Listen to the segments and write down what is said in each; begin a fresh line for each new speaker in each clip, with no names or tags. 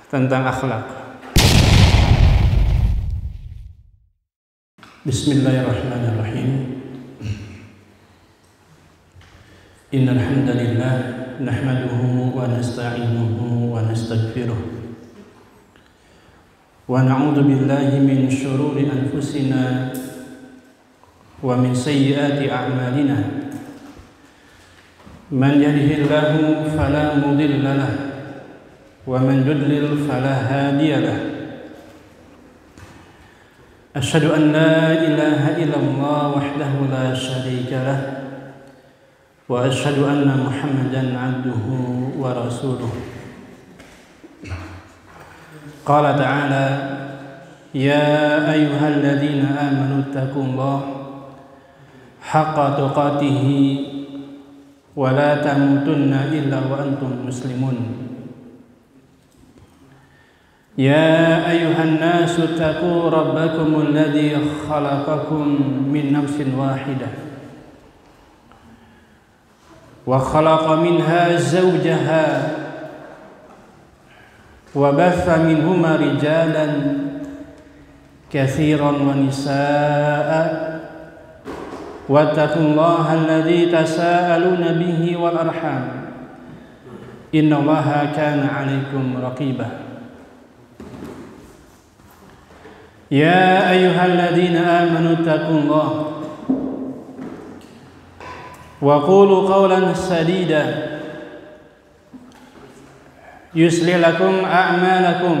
tentang akhlak. Bismillahirrahmanirrahim. Innal hamdalillah nahmaduhu wa nasta'inuhu wa nastaghfiruh wa na'udzu billahi min shururi anfusina wa min sayyiati a'malina. Man yahdihillahu fala mudilla lahu wa man yudlil fala hadiya lahu. Asyhadu an la ilaha illallah wahdahu la syarika lah wa asyhadu anna Muhammadan abduhu wa rasuluh. Qala ta'ala ya ayyuhalladzina amanu taqullaha haqqa tuqatih wa la tamutunna illa wa antum muslimun. Ya ayyuhan nasu taqu rabbakumul ladzi khalaqakum min nafsin wahidah wa khalaqa minha zawjaha wa batha minhuma rijalan katsiran wa nisaa'a wattaqullaha alladzi tasaaluna bihi wal arham innallaha kana 'alaikum raqiba. Ya ayyuhalladzina amanu taqullaha wa qulu qawlan sadida yuslih lakum a'malakum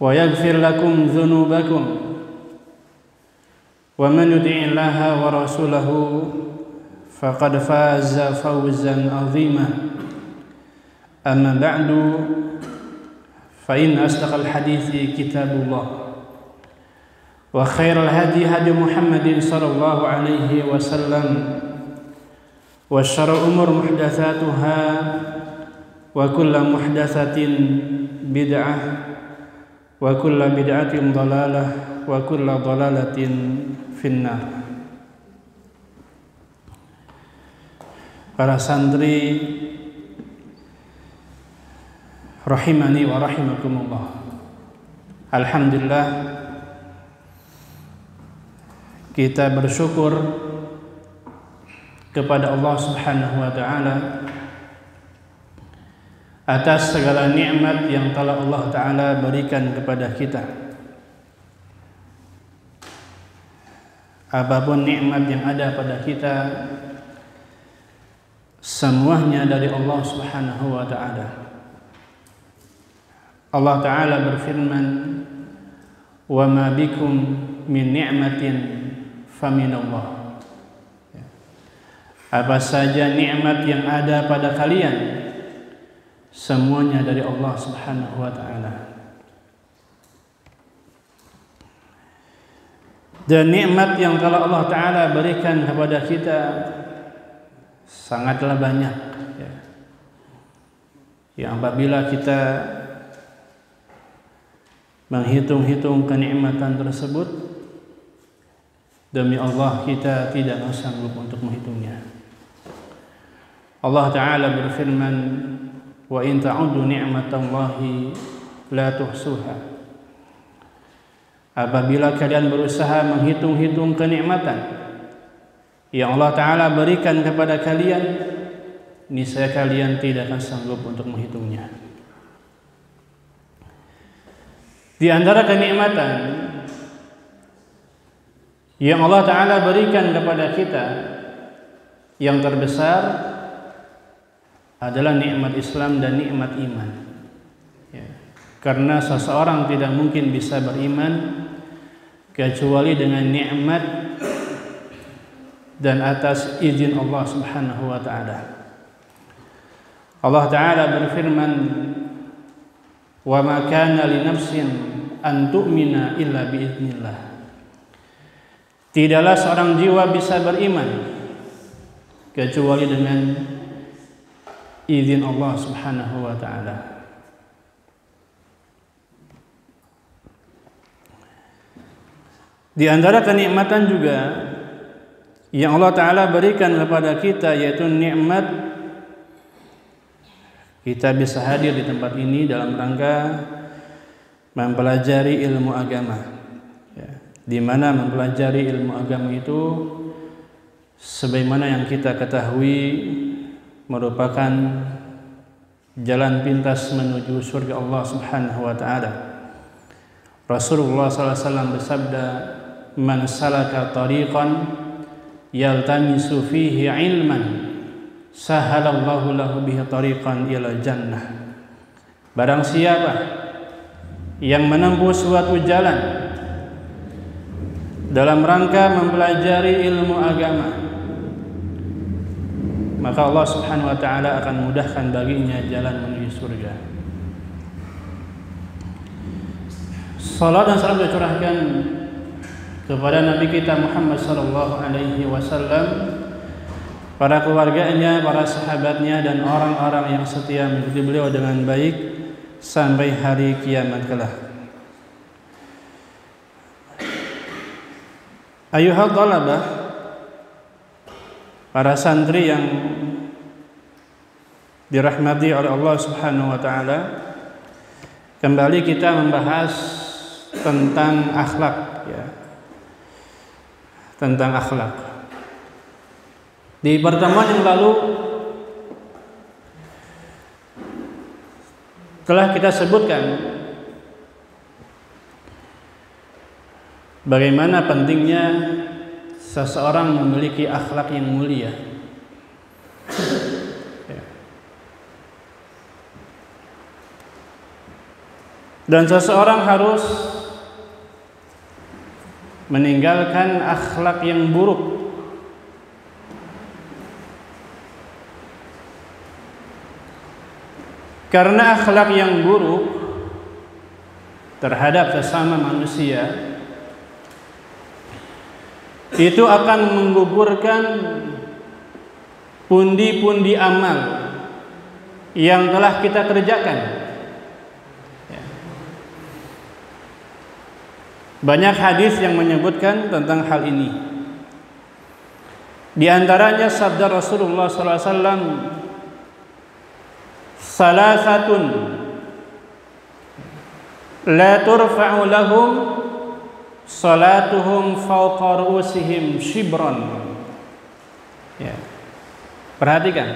wa yaghfir lakum dhunubakum wa man yuti'illaha wa rasulahu faqad faza fawzan 'azima. Amma ba'du fa inna asdaqal hadithi kitabullah wa khairal hadi hadi Muhammadin sallallahu alaihi wasallam wa syarrul umur muhdatsatuha wa kullu muhdatsatin bid'ah wa kullu bid'atin dhalalah wa kullu dhalalatin finnar. Para santri rahimani wa rahimakumullah. Alhamdulillah, kita bersyukur kepada Allah Subhanahu wa taala atas segala nikmat yang telah Allah taala berikan kepada kita. Apapun nikmat yang ada pada kita, semuanya dari Allah Subhanahu wa taala. Allah Ta'ala berfirman, wa ma bikum min ni'matin faminallah. Apa saja nikmat yang ada pada kalian, semuanya dari Allah Subhanahu wa Ta'ala. Dan nikmat yang telah Allah Ta'ala berikan kepada kita sangatlah banyak, yang apabila kita menghitung-hitung kenikmatan tersebut, demi Allah kita tidak sanggup untuk menghitungnya. Allah Ta'ala berfirman, wa in ta'uddu ni'matallahi la tuhsuha. Apabila kalian berusaha menghitung-hitung kenikmatan yang Allah Ta'ala berikan kepada kalian, niscaya kalian tidak akan sanggup untuk menghitungnya. Di antara kenikmatan yang Allah Ta'ala berikan kepada kita yang terbesar adalah nikmat Islam dan nikmat iman. Karena seseorang tidak mungkin bisa beriman kecuali dengan nikmat dan atas izin Allah Subhanahu wa Ta'ala. Allah Ta'ala berfirman, wa ma kana li nafsin an tu'mina illa biiznillah. Tidaklah seorang jiwa bisa beriman kecuali dengan izin Allah Subhanahu wa Ta'ala. Di antara kenikmatan juga yang Allah Ta'ala berikan kepada kita, yaitu nikmat kita bisa hadir di tempat ini dalam rangka mempelajari ilmu agama, ya, di mana mempelajari ilmu agama itu sebagaimana yang kita ketahui merupakan jalan pintas menuju surga Allah Subhanahu wa taala. Rasulullah SAW bersabda, "Man salaka tariqan yaltamisu fihi ilman sahalallahu lahu bihi tariqan ila jannah." Barang siapa yang menempuh suatu jalan dalam rangka mempelajari ilmu agama, maka Allah Subhanahu wa taala akan mudahkan baginya jalan menuju surga. Salat dan salam dicurahkan kepada Nabi kita Muhammad sallallahu alaihi wasallam, para keluarganya, para sahabatnya, dan orang-orang yang setia mengikuti beliau dengan baik sampai hari kiamat kelak. Ayuhal talabah, para santri yang dirahmati oleh Allah Subhanahu wa taala, kembali kita membahas tentang akhlak, ya. Tentang akhlak. Di pertemuan yang lalu telah kita sebutkan bagaimana pentingnya seseorang memiliki akhlak yang mulia. Dan seseorang harus meninggalkan akhlak yang buruk. Karena akhlak yang buruk terhadap sesama manusia itu akan menggugurkan pundi-pundi amal yang telah kita kerjakan. Banyak hadis yang menyebutkan tentang hal ini. Di antaranya sabda Rasulullah SAW, "Salasatun la turfa'u lahum salatuhum fawqa ru'usihim shibran." Ya. Perhatikan.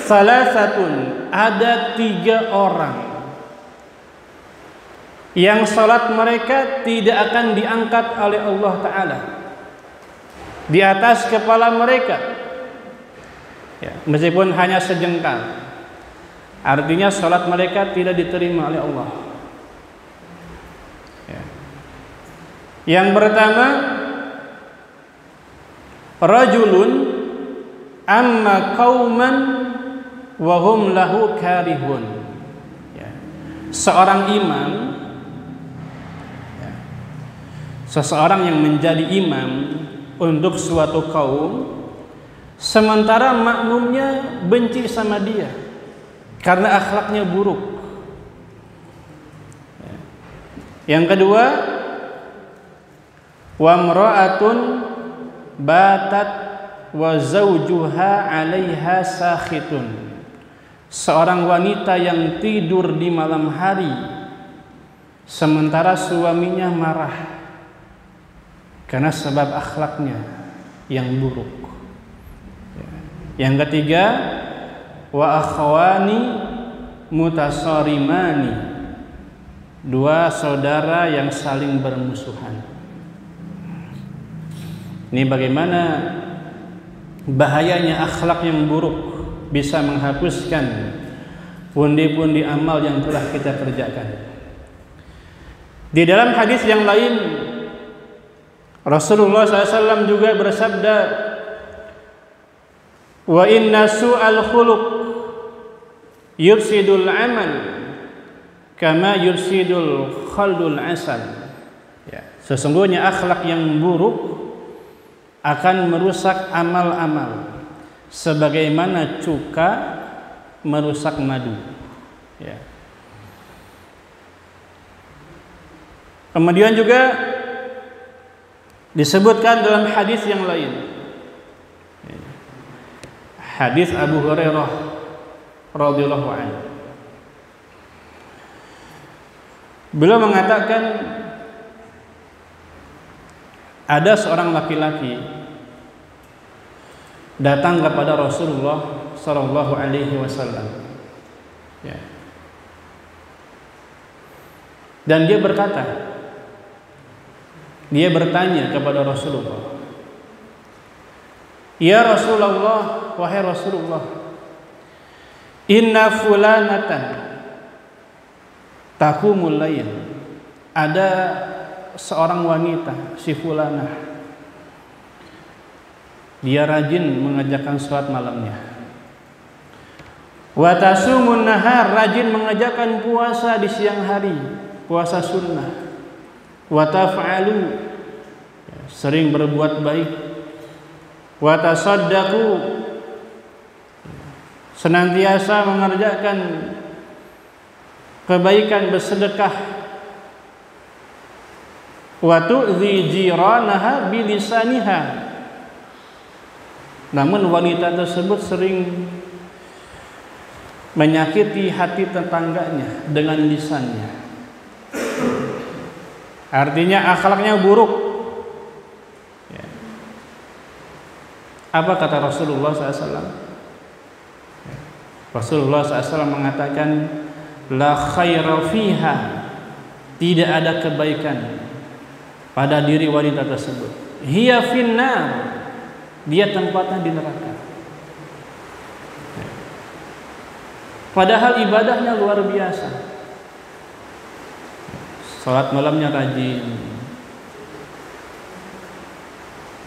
Salasatun, ada 3 orang yang salat mereka tidak akan diangkat oleh Allah Ta'ala di atas kepala mereka, ya, meskipun hanya sejengkal. Artinya salat mereka tidak diterima oleh Allah, ya. Yang pertama, rajulun amma qauman wa hum lahu karihun, ya. Seorang imam, seseorang yang menjadi imam untuk suatu kaum, sementara makmumnya benci sama dia karena akhlaknya buruk. Yang kedua, wa mra'atun batat wa zawjuha 'alaiha sakhitun. Seorang wanita yang tidur di malam hari sementara suaminya marah karena sebab akhlaknya yang buruk. Yang ketiga, wa akhwani mutasarimani, 2 saudara yang saling bermusuhan. Ini bagaimana bahayanya akhlak yang buruk bisa menghapuskan pundi-pundi amal yang telah kita kerjakan. Di dalam hadis yang lain, Rasulullah SAW juga bersabda, "Wa inna su'al khuluq yufsidul amal kama yufsidul khaldul asal." Ya, sesungguhnya akhlak yang buruk akan merusak amal-amal sebagaimana cuka merusak madu. Ya. Kemudian juga disebutkan dalam hadis yang lain, hadis Abu Hurairah radhiyallahu anhu. Beliau mengatakan ada seorang laki-laki datang kepada Rasulullah sallallahu alaihi wasallam. Ya. Dan dia bertanya kepada Rasulullah, "Ya Rasulullah, wahai Rasulullah, inna fulanatan taqumul lail." Ada seorang wanita, si fulanah, dia rajin mengerjakan salat malamnya. Wa tasumun nahar, rajin mengerjakan puasa di siang hari, puasa sunnah. Wa taf'alu, sering berbuat baik. Wa tasaddaqu, senantiasa mengerjakan kebaikan, bersedekah. Wa tu'zi jiranaha bilisaniha, namun wanita tersebut sering menyakiti hati tetangganya dengan lisannya. Artinya akhlaknya buruk. Ya. Apa kata Rasulullah SAW? Ya. Rasulullah SAW mengatakan, la khaira fiha, tidak ada kebaikan pada diri wanita tersebut. Hiya finnar, dia tempatnya di neraka. Ya. Padahal ibadahnya luar biasa. Salat malamnya rajin,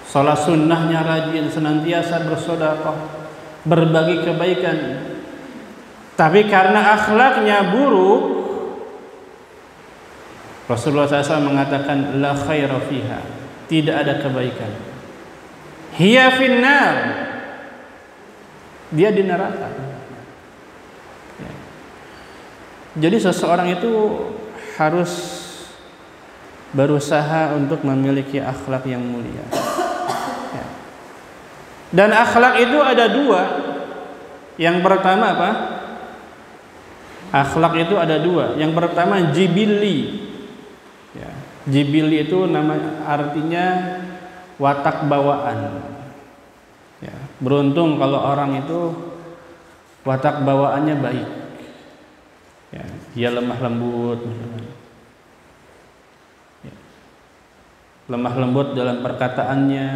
salat sunnahnya rajin, senantiasa bersedekah, berbagi kebaikan. Tapi karena akhlaknya buruk, Rasulullah SAW mengatakan la khaira fiha, tidak ada kebaikan. Hiya finnar, dia di neraka. Ya. Jadi seseorang itu harus berusaha untuk memiliki akhlak yang mulia. Ya. Dan akhlak itu ada dua. Yang pertama apa? Akhlak itu ada dua. Yang pertama jibilli. Ya. Jibilli itu nama artinya watak bawaan. Ya. Beruntung kalau orang itu watak bawaannya baik. Ya. Dia lemah lembut. Lemah lembut dalam perkataannya,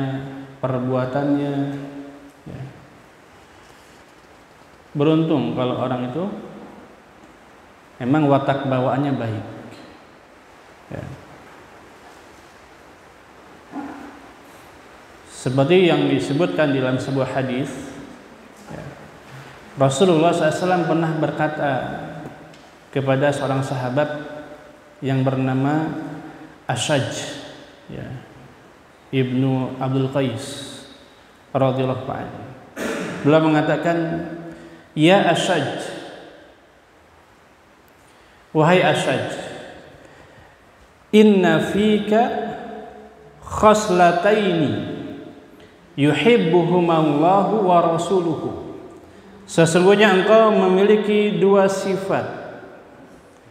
perbuatannya. Ya. Beruntung kalau orang itu memang watak bawaannya baik. Ya. Seperti yang disebutkan dalam sebuah hadis, ya, Rasulullah SAW pernah berkata kepada seorang sahabat yang bernama Ashaj, ya, Ibnu Abdul Qais radhiyallahu anhu. Beliau mengatakan, "Ya Ashaj, wahai Ashaj, inna fika khaslataini yuhibbuhumallahu wa rasuluhu." Sesungguhnya engkau memiliki dua sifat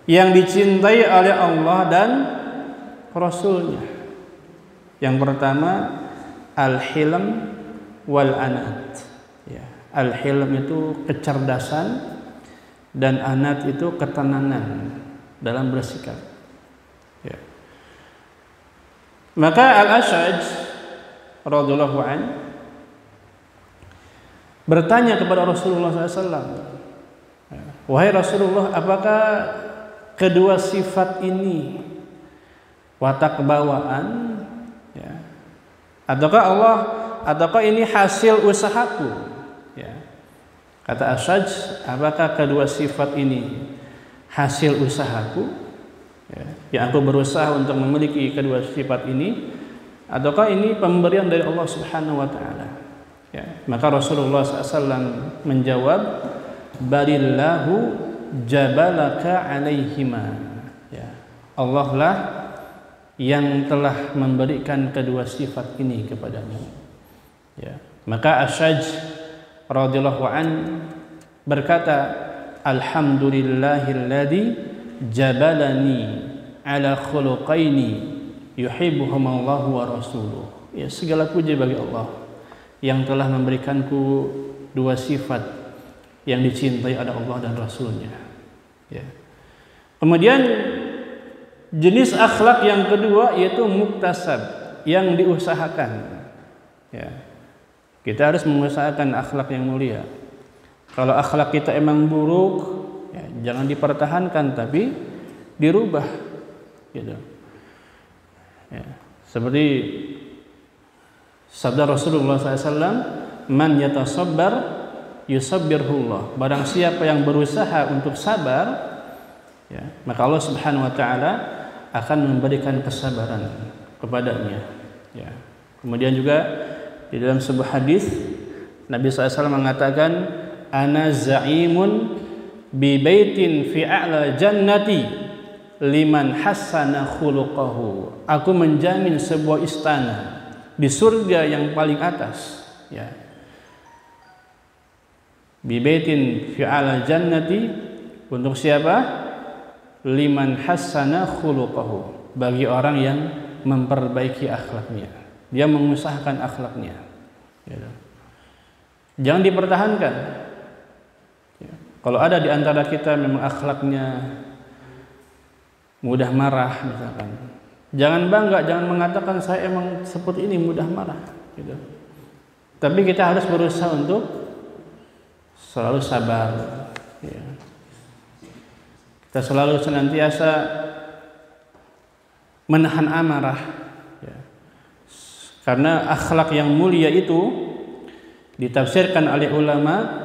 yang dicintai oleh Allah dan Rasulnya. Yang pertama al-hilm wal anat. Ya, al-hilm itu kecerdasan dan anat itu ketenangan dalam bersikap. Ya. Maka Al-Ashaj radhiyallahu anhu bertanya kepada Rasulullah SAW, wahai Rasulullah, apakah kedua sifat ini watak bawaan? Ya. Ataukah ini hasil usahaku? Ya. Kata Ashaj, apakah kedua sifat ini hasil usahaku? Ya. Yang aku berusaha untuk memiliki kedua sifat ini, ataukah ini pemberian dari Allah Subhanahu wa taala? Ya. Maka Rasulullah SAW menjawab, balillahu jabalaka alaihima. Ya. Allah lah yang telah memberikan kedua sifat ini kepadamu. Ya. Maka Ashaj radhiyallahu an berkata, alhamdulillahilladzi jabalani ala khuluqaini yuhibbuhumallahu wa rasuluh. Ya, segala puji bagi Allah yang telah memberikanku dua sifat yang dicintai oleh Allah dan Rasulnya. Ya. Kemudian jenis akhlak yang kedua yaitu muktasab, yang diusahakan. Ya. Kita harus mengusahakan akhlak yang mulia. Kalau akhlak kita emang buruk, ya, jangan dipertahankan tapi dirubah. Gitu. Ya. Seperti sabda Rasulullah SAW, man yatasabbar yusabbirhullah. Barang siapa yang berusaha untuk sabar, ya, maka Allah Subhanahu wa taala akan memberikan kesabaran kepadanya. Ya. Kemudian juga di dalam sebuah hadis Nabi SAW mengatakan, ana za'imun bi baitin fi a'la jannati liman hassana khuluquhu. Aku menjamin sebuah istana di surga yang paling atas. Ya. Bi baitin fi a'la jannati, untuk siapa? Liman hassana khuluquhu, bagi orang yang memperbaiki akhlaknya. Dia mengusahakan akhlaknya. Ya. Jangan dipertahankan. Ya. Kalau ada di antara kita memang akhlaknya mudah marah misalkan, jangan bangga, jangan mengatakan saya emang seperti ini, mudah marah. Gitu. Tapi kita harus berusaha untuk selalu sabar. Ya. Kita selalu senantiasa menahan amarah. Karena akhlak yang mulia itu ditafsirkan oleh ulama,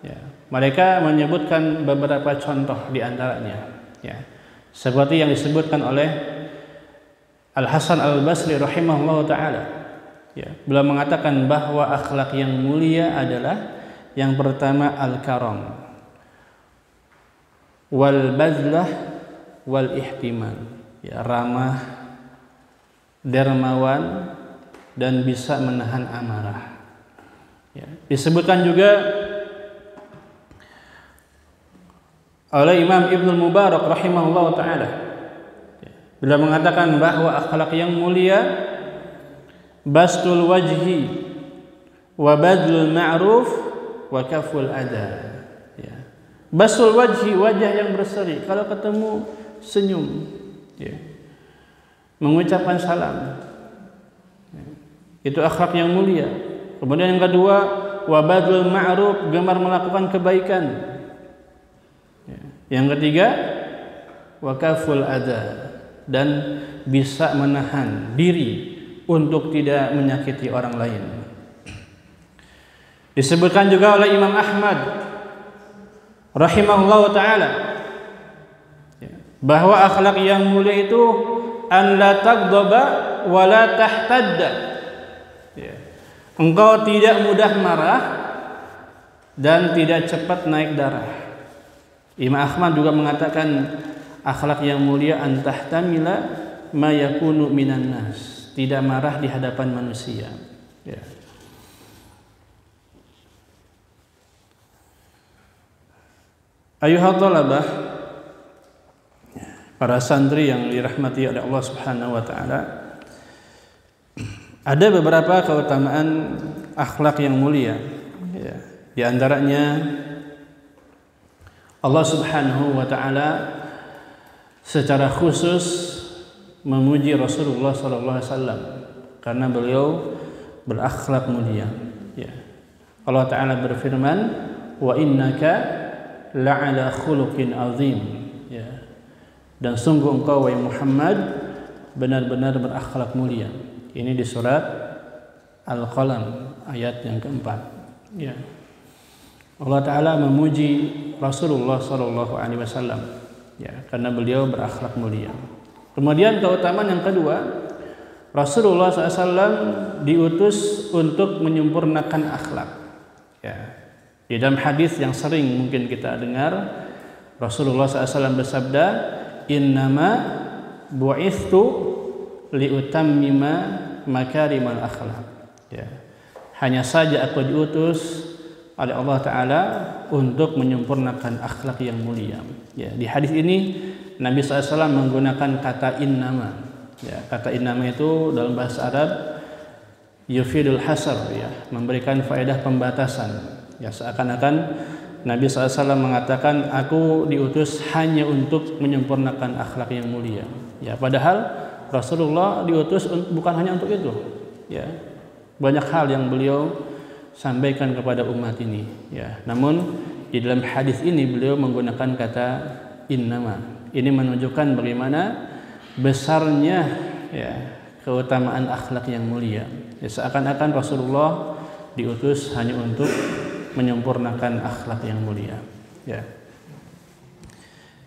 ya, mereka menyebutkan beberapa contoh di antaranya, ya, seperti yang disebutkan oleh Al Hasan Al Basri rahimahullah taala. Ya, beliau mengatakan bahwa akhlak yang mulia adalah yang pertama al-karam, wal bazlah, wal ihtimal, ya, ramah, dermawan, dan bisa menahan amarah. Ya. Disebutkan juga oleh Imam Ibnu Mubarak rahimahullah taala. Ya. Beliau mengatakan bahwa akhlak yang mulia bastul wajhi wa badlul ma'ruf wa kaful adha. Ya. Bastul wajhi, wajah yang berseri, kalau ketemu senyum, ya, mengucapkan salam. Itu akhlak yang mulia. Kemudian yang kedua, wabadul ma'ruf, gemar melakukan kebaikan. Yang ketiga, wakaful adha, dan bisa menahan diri untuk tidak menyakiti orang lain. Disebutkan juga oleh Imam Ahmad rahimahullah taala bahwa akhlak yang mulia itu an la taghdaba wa la tahtadda. Ya. Engkau tidak mudah marah dan tidak cepat naik darah. Imam Ahmad juga mengatakan akhlak yang mulia antahtamila ma yakunu minan nas, tidak marah di hadapan manusia. Ya. Ayuhal talabah, para santri yang dirahmati oleh Allah Subhanahu wa taala, ada beberapa keutamaan akhlak yang mulia. Ya. Di antaranya Allah Subhanahu wa taala secara khusus memuji Rasulullah sallallahu alaihi wasallam karena beliau berakhlak mulia. Ya. Allah taala berfirman, "Wa innaka la'ala khuluqin azim." Ya. Dan sungguh engkau wahai Muhammad benar-benar berakhlak mulia. Ini di surat Al-Qalam ayat yang keempat. Ya. Allah Ta'ala memuji Rasulullah Sallallahu Alaihi Wasallam, ya, karena beliau berakhlak mulia. Kemudian keutamaan yang kedua, Rasulullah SAW diutus untuk menyempurnakan akhlak. Ya. Di dalam hadis yang sering mungkin kita dengar, Rasulullah SAW bersabda, "Innama bu'ithu liutammima makarimal akhlak." Ya. Hanya saja aku diutus oleh Allah Ta'ala untuk menyempurnakan akhlak yang mulia. Ya, di hadis ini Nabi SAW menggunakan kata innama. Ya, kata innama itu dalam bahasa Arab yufidul hasar, ya, memberikan faedah pembatasan. Ya, seakan-akan Nabi SAW mengatakan aku diutus hanya untuk menyempurnakan akhlak yang mulia. Ya, padahal Rasulullah diutus bukan hanya untuk itu. Ya, banyak hal yang beliau sampaikan kepada umat ini. Ya, namun di dalam hadis ini beliau menggunakan kata innama. Ini menunjukkan bagaimana besarnya, ya, keutamaan akhlak yang mulia. Ya, seakan-akan Rasulullah diutus hanya untuk menyempurnakan akhlak yang mulia. Ya.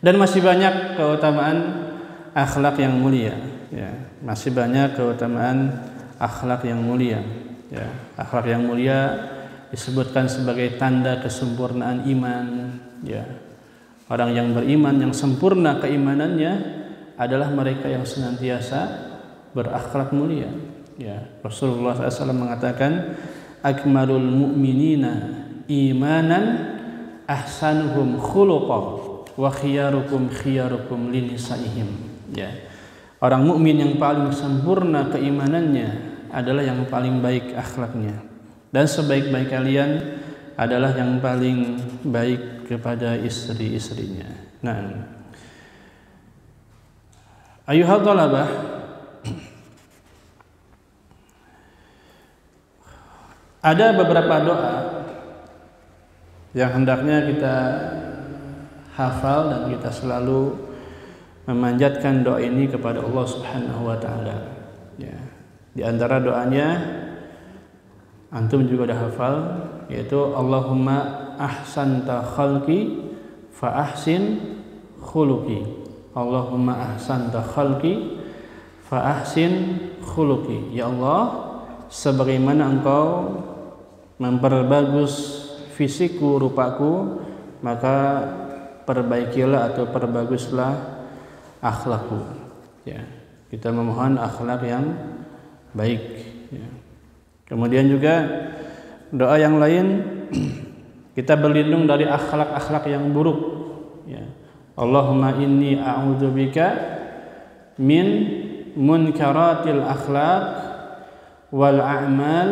Dan masih banyak keutamaan akhlak yang mulia. Ya, masih banyak keutamaan akhlak yang mulia. Ya, akhlak yang mulia disebutkan sebagai tanda kesempurnaan iman. Ya, orang yang beriman yang sempurna keimanannya adalah mereka yang senantiasa berakhlak mulia. Ya, Rasulullah SAW mengatakan, akmalul mu'minina imanan ahsanuhum khuluqan wa khiyarukum khiyarukum linisaihim. Ya, orang mukmin yang paling sempurna keimanannya adalah yang paling baik akhlaknya, dan sebaik-baik kalian adalah yang paling baik kepada istri-istrinya. Nah, ayuhal talabah, ada beberapa doa yang hendaknya kita hafal dan kita selalu memanjatkan doa ini kepada Allah Subhanahu wa taala. Ya. Di antara doanya antum juga udah hafal, yaitu Allahumma ahsanta khalqi fa ahsin khuluqi. Allahumma ahsanta khalqi fa ahsin khuluqi. Ya Allah, sebagaimana Engkau memperbagus fisikku, rupaku, maka perbaikilah atau perbaguslah akhlakku. Ya, kita memohon akhlak yang baik. Ya. Kemudian juga doa yang lain, kita berlindung dari akhlak-akhlak yang buruk. Ya. Allahumma inni a'udzubika min munkaratil akhlaq wal a'mal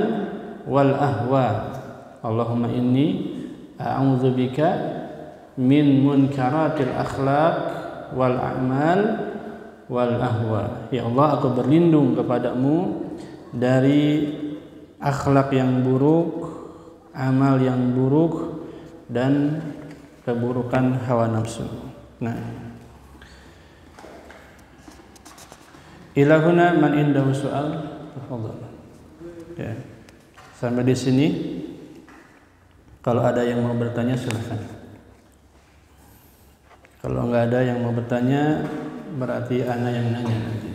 wal ahwa. Allahumma inni a'udzubika min munkaratil akhlaq wal a'mal wal ahwa. Ya Allah, aku berlindung kepadamu dari akhlak yang buruk, amal yang buruk, dan keburukan hawa nafsu. Nah, ilahuna man indahu su'al. Ya. Sampai di sini. Kalau ada yang mau bertanya silakan. Kalau nggak ada yang mau bertanya, berarti ana yang nanya nanti.